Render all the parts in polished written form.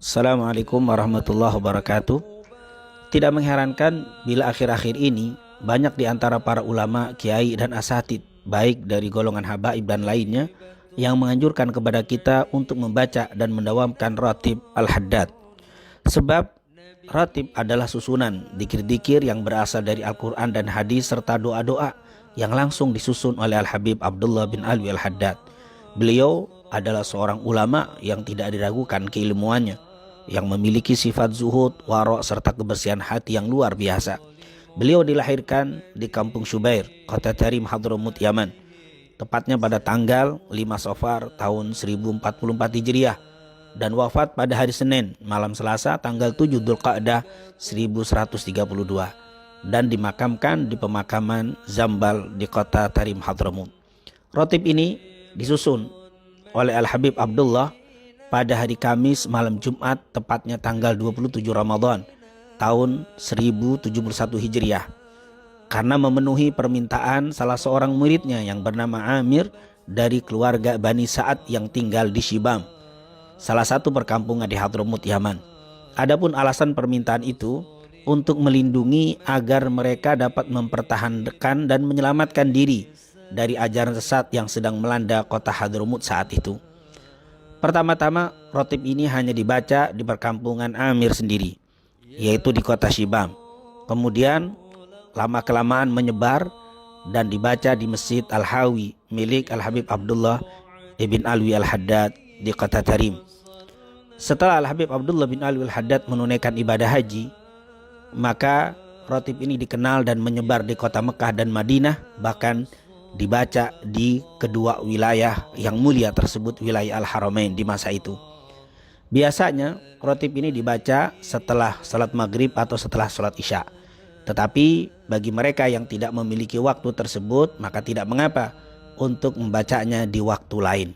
Assalamualaikum warahmatullahi wabarakatuh. Tidak mengherankan bila akhir-akhir ini banyak di antara para ulama, kiai dan asatid, baik dari golongan habaib dan lainnya, yang menganjurkan kepada kita untuk membaca dan mendawamkan ratib al-haddad. Sebab ratib adalah susunan dikir-dikir yang berasal dari Al-Quran dan hadis serta doa-doa yang langsung disusun oleh Al-Habib Abdullah bin Alwi al-Haddad. Beliau adalah seorang ulama yang tidak diragukan keilmuannya, yang memiliki sifat zuhud, warok serta kebersihan hati yang luar biasa. Beliau dilahirkan di kampung Syubair, kota Tarim, Hadramut, Yaman, tepatnya pada tanggal 5 Safar tahun 1044 Hijriah, dan wafat pada hari Senin malam Selasa tanggal 7 Dzulqa'dah 1132, dan dimakamkan di pemakaman Zambal di kota Tarim, Hadramut. Ratib ini disusun oleh Al-Habib Abdullah pada hari Kamis malam Jumat, tepatnya tanggal 27 Ramadan tahun 1071 Hijriah, karena memenuhi permintaan salah seorang muridnya yang bernama Amir dari keluarga Bani Sa'ad yang tinggal di Shibam, salah satu perkampungan di Hadramut, Yaman. Adapun alasan permintaan itu untuk melindungi agar mereka dapat mempertahankan dan menyelamatkan diri dari ajaran sesat yang sedang melanda kota Hadramut saat itu. Pertama-tama, ratib ini hanya dibaca di perkampungan Amir sendiri, yaitu di kota Shibam. Kemudian lama-kelamaan menyebar dan dibaca di Masjid Al-Hawi milik Al-Habib Abdullah ibn Alwi al-Haddad di kota Tarim. Setelah Al-Habib Abdullah bin Alwi al-Haddad menunaikan ibadah haji, maka ratib ini dikenal dan menyebar di kota Mekah dan Madinah, bahkan dibaca di kedua wilayah yang mulia tersebut, wilayah Al-Haramain di masa itu. Biasanya ratib ini dibaca setelah salat maghrib atau setelah salat isya. Tetapi bagi mereka yang tidak memiliki waktu tersebut, maka tidak mengapa untuk membacanya di waktu lain.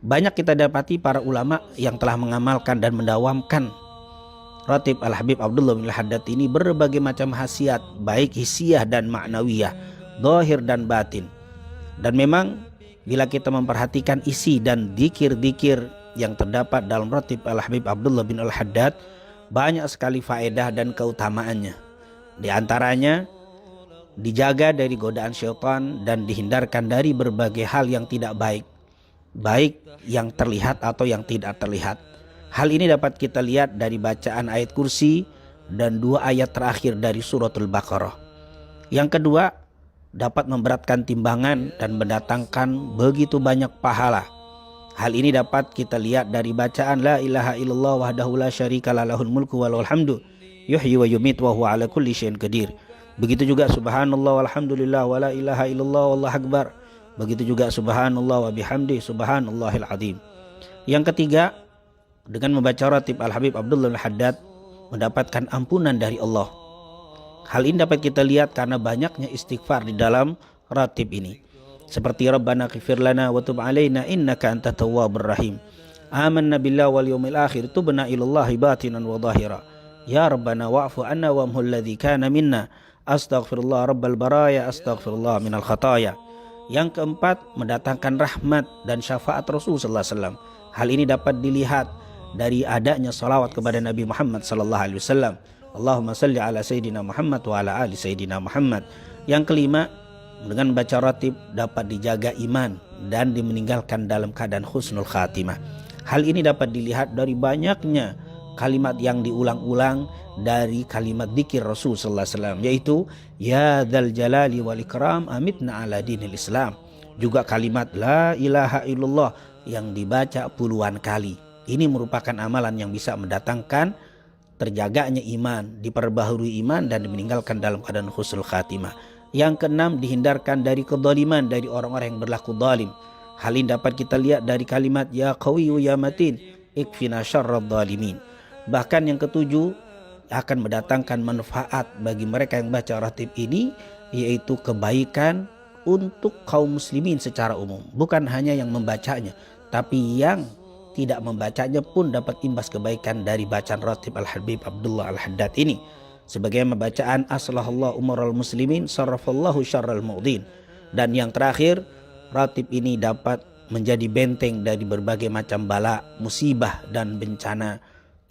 Banyak kita dapati para ulama yang telah mengamalkan dan mendawamkan ratib Al-Habib Abdullah bin Al-Haddad ini berbagai macam khasiat, baik hisiah dan ma'nawiyah, zahir dan batin. Dan memang bila kita memperhatikan isi dan dikir-dikir yang terdapat dalam ratib Al-Habib Abdullah bin Al-Haddad, banyak sekali faedah dan keutamaannya. Di antaranya dijaga dari godaan syaitan dan dihindarkan dari berbagai hal yang tidak baik, baik yang terlihat atau yang tidak terlihat. Hal ini dapat kita lihat dari bacaan ayat kursi dan 2 ayat terakhir dari suratul Baqarah. Yang kedua, dapat memberatkan timbangan dan mendatangkan begitu banyak pahala. Hal ini dapat kita lihat dari bacaan la ilaha illallah wahdahu la syarika lahul mulku wa lahul hamdu yuhyi wa yumit wa huwa ala kulli syai'in qadir. Begitu juga subhanallah walhamdulillah wa la ilaha illallah wallahu akbar. Begitu juga subhanallah wa bihamdi subhanallahil azim. Yang ketiga, dengan membaca ratib Al-Habib Abdullah al-Haddad mendapatkan ampunan dari Allah. Hal ini dapat kita lihat karena banyaknya istighfar di dalam ratib ini. Seperti Rabbana ighfir lana wa tub alaina innaka antat tawwabur rahim. Amanna billahi wal yawmil akhir tubna ilallahi batinan wa zahira. Ya Rabbana wa'fu anna wa amhul ladzi kana minna. Astaghfirullah rabbal baraya astaghfirullah minal khataya. Yang keempat, mendatangkan rahmat dan syafaat Rasul sallallahu alaihi wasallam. Hal ini dapat dilihat dari adanya salawat kepada Nabi Muhammad sallallahu alaihi wasallam. Allahumma salli ala Sayyidina Muhammad wa ala ali Sayyidina Muhammad. Yang kelima, dengan baca ratib dapat dijaga iman dan dimeninggalkan dalam keadaan husnul khatimah. Hal ini dapat dilihat dari banyaknya kalimat yang diulang-ulang dari kalimat dzikir Rasul sallallahu alaihi wasallam, yaitu ya dzal jalali wal ikram amitna ala dinil Islam. Juga kalimat la ilaha illallah yang dibaca puluhan kali. Ini merupakan amalan yang bisa mendatangkan terjaganya iman, diperbaharui iman dan meninggalkan dalam keadaan husnul khatimah. Yang keenam, dihindarkan dari kezaliman dari orang-orang yang berlaku zalim. Hal ini dapat kita lihat dari kalimat ya qawiyyu ya matin ikfina syarradz zalimin. Bahkan yang ketujuh, akan mendatangkan manfaat bagi mereka yang baca ratib ini, yaitu kebaikan untuk kaum muslimin secara umum. Bukan hanya yang membacanya, tapi yang tidak membacanya pun dapat imbas kebaikan dari bacaan ratib Al-Habib Abdullah al-Haddad ini. Sebagai bacaan aslahallahu umaral muslimin sarrafallahu syarral mu'din. Dan yang terakhir, ratib ini dapat menjadi benteng dari berbagai macam bala, musibah dan bencana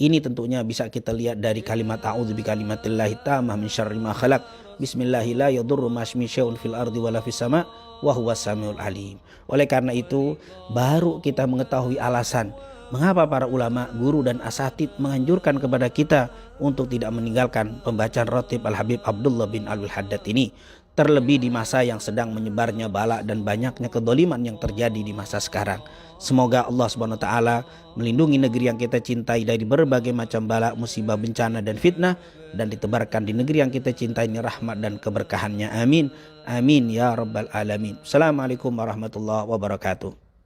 Ini tentunya bisa kita lihat dari kalimat a'udzu bikalimatillahi tammah min syarri ma khalaq. Bismillahi la yadurru ma'asmi syai'un fil ardi wala fis sama wa huwas samiul alim. Oleh karena itu, baru kita mengetahui alasan mengapa para ulama, guru dan asatid menganjurkan kepada kita untuk tidak meninggalkan pembacaan rotib Al-Habib Abdullah bin Abdul Haddad ini. Terlebih di masa yang sedang menyebarnya bala dan banyaknya kedoliman yang terjadi di masa sekarang. Semoga Allah Subhanahu wa taala melindungi negeri yang kita cintai dari berbagai macam bala, musibah, bencana dan fitnah, dan ditebarkan di negeri yang kita cintai ini rahmat dan keberkahannya. Amin. Amin ya rabbal alamin. Assalamualaikum warahmatullahi wabarakatuh.